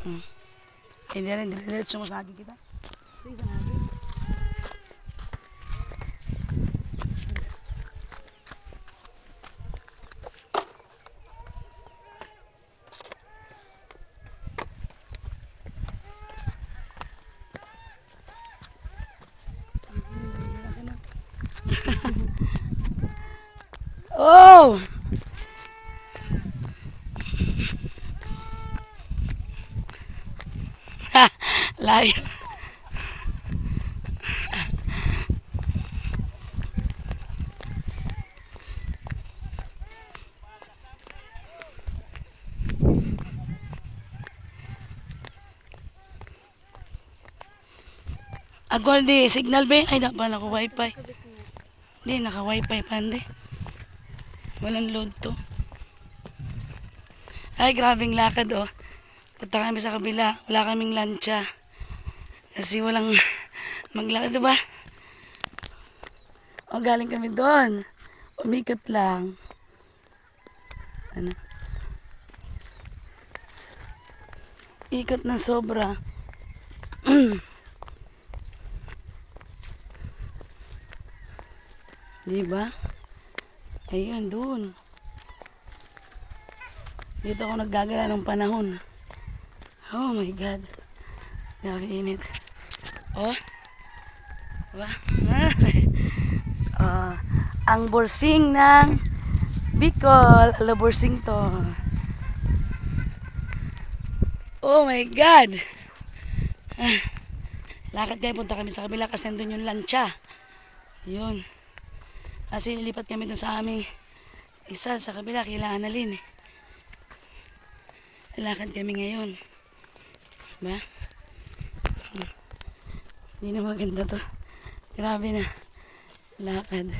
Hindi rin, diretso mo sa akin kita. Sige, sa akin. Oh! Layo. Ako di signal ba? Ay, pa naka wifi. Hindi, naka wifi pa hindi. Walang load to. Ay, grabing lakad oh. Punta kami sa kabila. Wala kaming lancha. Kasi walang maglakad, diba? O, galing kami doon. Umikot lang. Ano? Ikot ng sobra. Diba? Ayun, doon. Dito ako naggagala ng panahon. Oh my God. Grabe init. Oh. Diba? Ang borsing ng Bicol. Ala, borsing to. Oh my God. Lakad kayo, punta kami sa kabila kasi nandun yung lancha. Yun. Kasi nilipat kami dun sa aming isa sa kabila, kailangan na lin. Lakad kami ngayon. Diba? Hindi na maganda to. Grabe na. Lakad.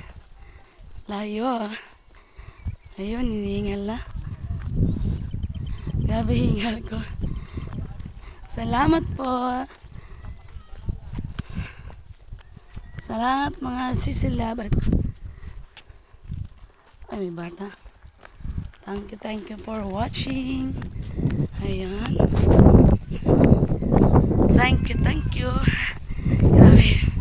Layo. Ayun, hinihingal na. Grabe hingal ko. Salamat po. Salamat mga sisila. Ay, may bata. Thank you for watching. Ayan. Thank you. Grabe.